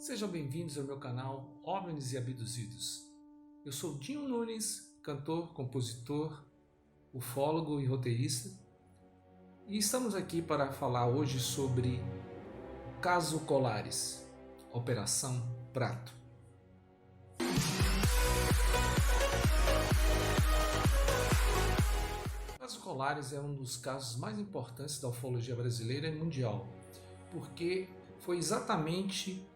Sejam bem-vindos ao meu canal OVNIs e Abduzidos. Eu sou Dinho Nunes, cantor, compositor, ufólogo e roteirista, e estamos aqui para falar hoje sobre o caso Colares, Operação Prato. O caso Colares é um dos casos mais importantes da ufologia brasileira e mundial, porque foi exatamente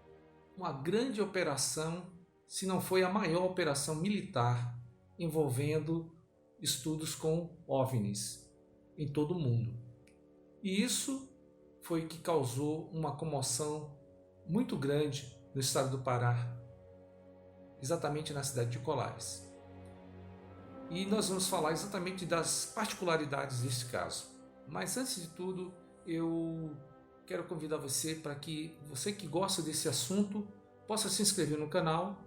uma grande operação, se não foi a maior operação militar envolvendo estudos com OVNIs em todo o mundo. E isso foi que causou uma comoção muito grande no estado do Pará, exatamente na cidade de Colares. E nós vamos falar exatamente das particularidades desse caso. Mas antes de tudo, eu quero convidar você para que você que gosta desse assunto possa se inscrever no canal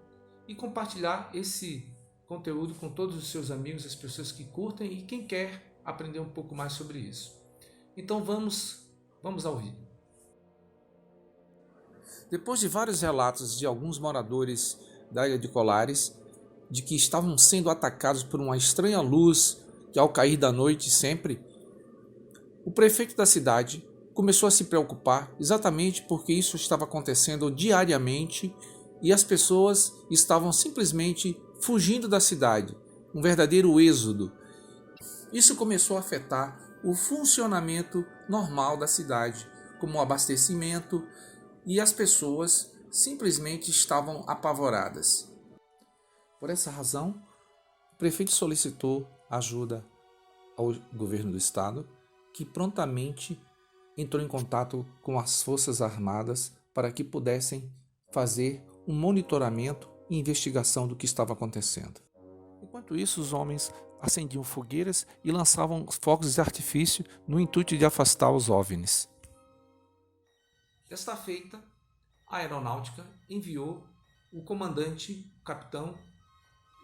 e compartilhar esse conteúdo com todos os seus amigos, as pessoas que curtem e quem quer aprender um pouco mais sobre isso. Então vamos ao vídeo. Depois de vários relatos de alguns moradores da ilha de Colares de que estavam sendo atacados por uma estranha luz que ao cair da noite sempre, o prefeito da cidade começou a se preocupar exatamente porque isso estava acontecendo diariamente e as pessoas estavam simplesmente fugindo da cidade, um verdadeiro êxodo. Isso começou a afetar o funcionamento normal da cidade, como o abastecimento, e as pessoas simplesmente estavam apavoradas. Por essa razão, o prefeito solicitou ajuda ao governo do estado, que prontamente entrou em contato com as Forças Armadas para que pudessem fazer um monitoramento e investigação do que estava acontecendo. Enquanto isso, os homens acendiam fogueiras e lançavam fogos de artifício no intuito de afastar os OVNIs. Desta feita, a aeronáutica enviou o comandante, o capitão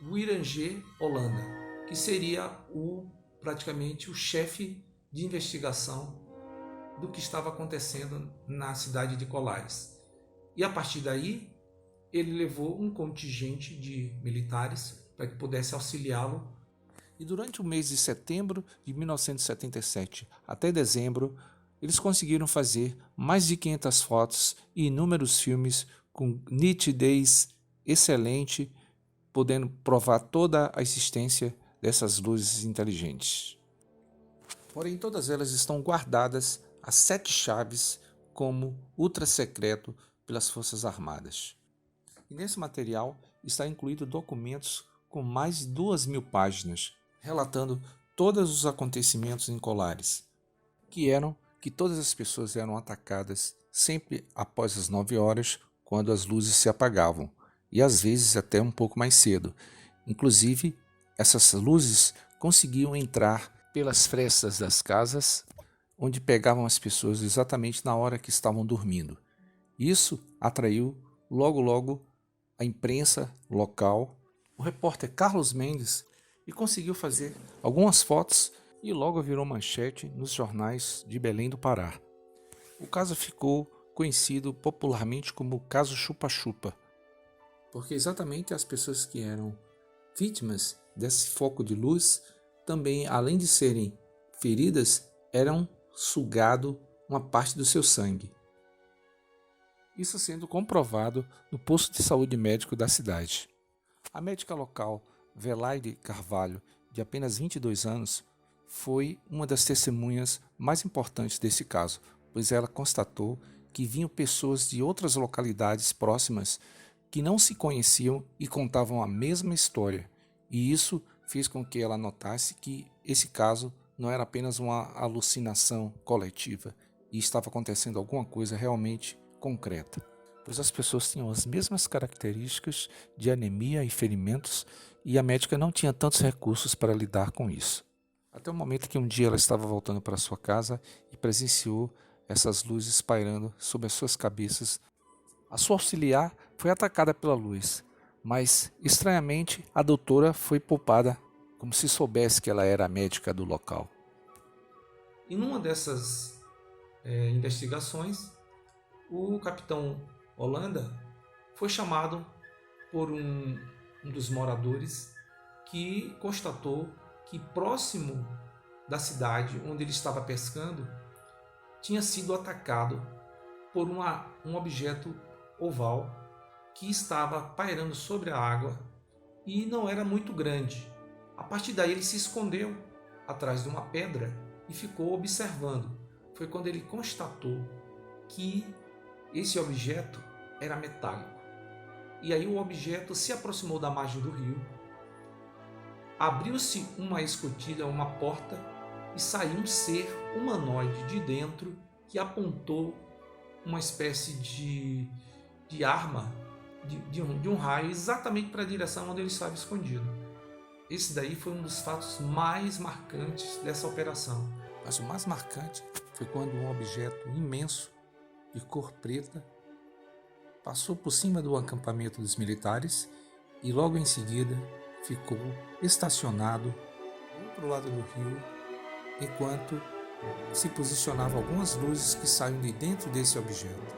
Wirangê Holanda, que seria praticamente o chefe de investigação do que estava acontecendo na cidade de Colares. E a partir daí, ele levou um contingente de militares para que pudesse auxiliá-lo. E durante o mês de setembro de 1977 até dezembro, eles conseguiram fazer mais de 500 fotos e inúmeros filmes com nitidez excelente, podendo provar toda a existência dessas luzes inteligentes. Porém, todas elas estão guardadas as 7 chaves como ultra secreto pelas Forças Armadas. E nesse material está incluído documentos com mais de 2.000 páginas, relatando todos os acontecimentos em Colares, que todas as pessoas eram atacadas sempre após as 9 horas, quando as luzes se apagavam, e às vezes até um pouco mais cedo. Inclusive, essas luzes conseguiam entrar pelas frestas das casas, onde pegavam as pessoas exatamente na hora que estavam dormindo. Isso atraiu logo a imprensa local, o repórter Carlos Mendes, e conseguiu fazer algumas fotos e logo virou manchete nos jornais de Belém do Pará. O caso ficou conhecido popularmente como o caso Chupa-Chupa, porque exatamente as pessoas que eram vítimas desse foco de luz também, além de serem feridas, eram sugado uma parte do seu sangue. Isso sendo comprovado no posto de saúde médico da cidade. A médica local, Velaide Carvalho, de apenas 22 anos, foi uma das testemunhas mais importantes desse caso, pois ela constatou que vinham pessoas de outras localidades próximas que não se conheciam e contavam a mesma história, e isso fez com que ela notasse que esse caso não era apenas uma alucinação coletiva e estava acontecendo alguma coisa realmente concreta, pois as pessoas tinham as mesmas características de anemia e ferimentos e a médica não tinha tantos recursos para lidar com isso. Até o momento que um dia ela estava voltando para sua casa e presenciou essas luzes pairando sobre as suas cabeças. A sua auxiliar foi atacada pela luz, mas estranhamente a doutora foi poupada, como se soubesse que ela era a médica do local. E numa dessas investigações, o capitão Holanda foi chamado por um dos moradores que constatou que próximo da cidade onde ele estava pescando tinha sido atacado por um objeto oval que estava pairando sobre a água e não era muito grande. A partir daí ele se escondeu atrás de uma pedra e ficou observando. Foi quando ele constatou que esse objeto era metálico. E aí o objeto se aproximou da margem do rio, abriu-se uma escotilha, uma porta, e saiu um ser humanoide de dentro que apontou uma espécie de arma, de um raio, exatamente para a direção onde ele estava escondido. Esse daí foi um dos fatos mais marcantes dessa operação. Mas o mais marcante foi quando um objeto imenso, de cor preta, passou por cima do acampamento dos militares e logo em seguida ficou estacionado do outro lado do rio, enquanto se posicionavam algumas luzes que saíam de dentro desse objeto.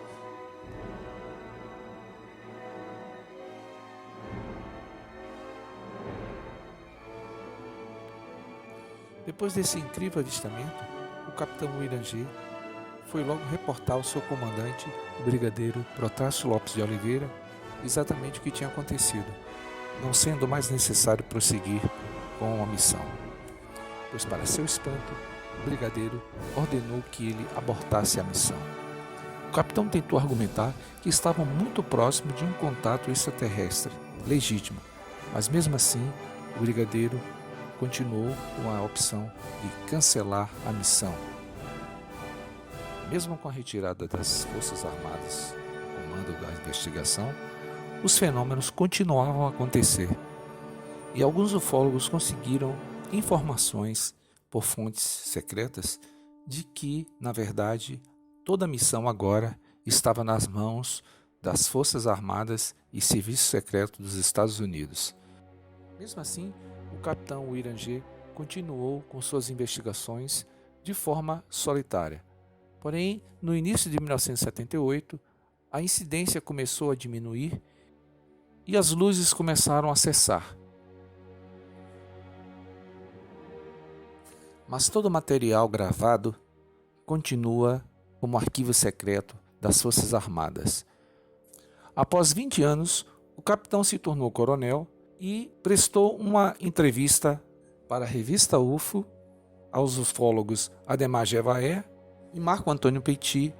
Depois desse incrível avistamento, o capitão Uirangê foi logo reportar ao seu comandante, o brigadeiro Protásio Lopes de Oliveira, exatamente o que tinha acontecido, não sendo mais necessário prosseguir com a missão. Pois, para seu espanto, o brigadeiro ordenou que ele abortasse a missão. O capitão tentou argumentar que estavam muito próximo de um contato extraterrestre, legítimo, mas mesmo assim, o brigadeiro continuou com a opção de cancelar a missão. Mesmo com a retirada das Forças Armadas do comando da investigação, os fenômenos continuavam a acontecer e alguns ufólogos conseguiram informações por fontes secretas de que, na verdade, toda a missão agora estava nas mãos das Forças Armadas e Serviço Secreto dos Estados Unidos. Mesmo assim, o capitão Uirangê continuou com suas investigações de forma solitária. Porém, no início de 1978, a incidência começou a diminuir e as luzes começaram a cessar. Mas todo o material gravado continua como arquivo secreto das Forças Armadas. Após 20 anos, o capitão se tornou coronel e prestou uma entrevista para a revista UFO aos ufólogos Ademar Jevaé e Marco Antônio Petit,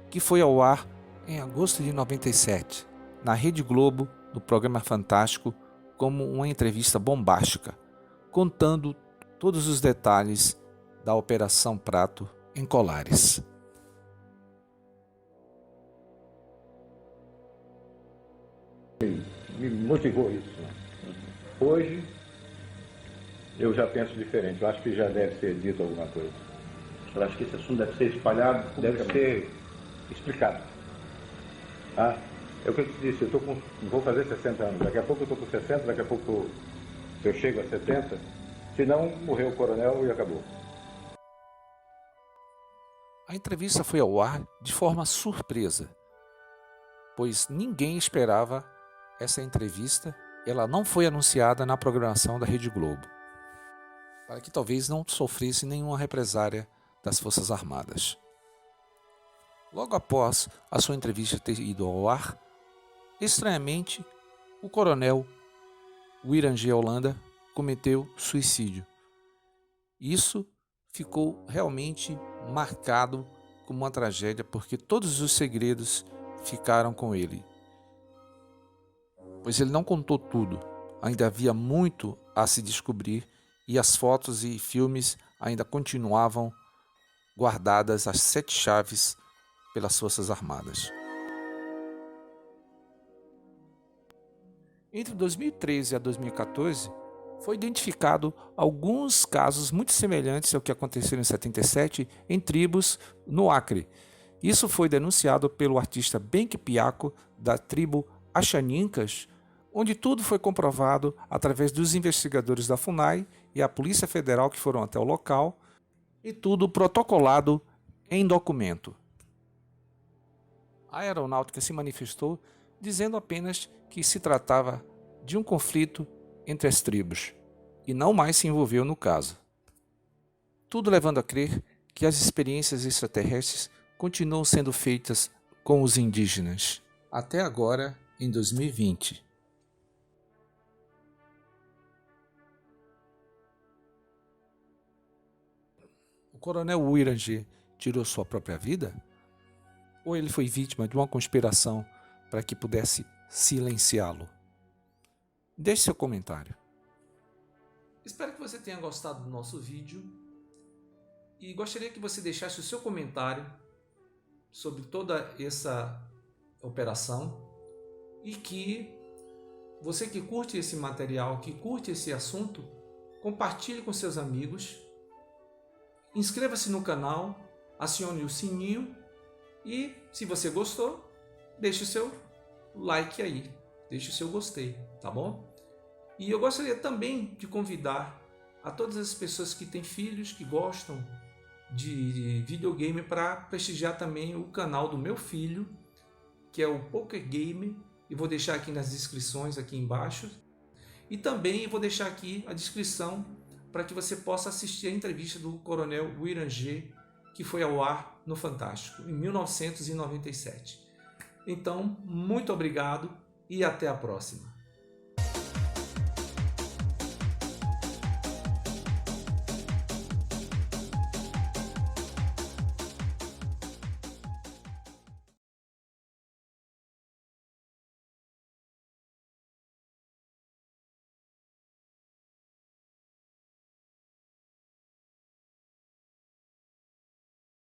que foi ao ar em agosto de 97, na Rede Globo, no programa Fantástico, como uma entrevista bombástica, contando todos os detalhes da Operação Prato em Colares. Me motivou isso. Hoje, eu já penso diferente. Eu acho que já deve ser dito alguma coisa. Eu acho que esse assunto deve ser espalhado, Deve ser explicado. Ah, é o que eu te disse, vou fazer 60 anos. Daqui a pouco eu estou com 60, daqui a pouco eu chego a 70. Se não, morreu o coronel e acabou. A entrevista foi ao ar de forma surpresa, pois ninguém esperava essa entrevista. Ela não foi anunciada na programação da Rede Globo, para que talvez não sofresse nenhuma represária das Forças Armadas. Logo após a sua entrevista ter ido ao ar, estranhamente, o coronel Uirangê Holanda cometeu suicídio. Isso ficou realmente marcado como uma tragédia, porque todos os segredos ficaram com ele. Pois ele não contou tudo, ainda havia muito a se descobrir e as fotos e filmes ainda continuavam guardadas às 7 chaves pelas Forças Armadas. Entre 2013 a 2014, foi identificado alguns casos muito semelhantes ao que aconteceu em 77 em tribos no Acre. Isso foi denunciado pelo artista Benki Piaco, da tribo Axanincas, onde tudo foi comprovado através dos investigadores da FUNAI e a Polícia Federal que foram até o local, e tudo protocolado em documento. A aeronáutica se manifestou dizendo apenas que se tratava de um conflito entre as tribos e não mais se envolveu no caso. Tudo levando a crer que as experiências extraterrestres continuam sendo feitas com os indígenas, até agora em 2020. O coronel Wirangê tirou sua própria vida? Ou ele foi vítima de uma conspiração para que pudesse silenciá-lo? Deixe seu comentário. Espero que você tenha gostado do nosso vídeo e gostaria que você deixasse o seu comentário sobre toda essa operação e que você que curte esse material, que curte esse assunto, compartilhe com seus amigos, inscreva-se no canal, acione o sininho e, se você gostou, deixe o seu like aí, deixe o seu gostei, tá bom? E eu gostaria também de convidar a todas as pessoas que têm filhos, que gostam de videogame, para prestigiar também o canal do meu filho, que é o Poker Game, e vou deixar aqui nas descrições aqui embaixo. E também vou deixar aqui a descrição para que você possa assistir a entrevista do coronel Wirangê, que foi ao ar no Fantástico, em 1997. Então, muito obrigado e até a próxima.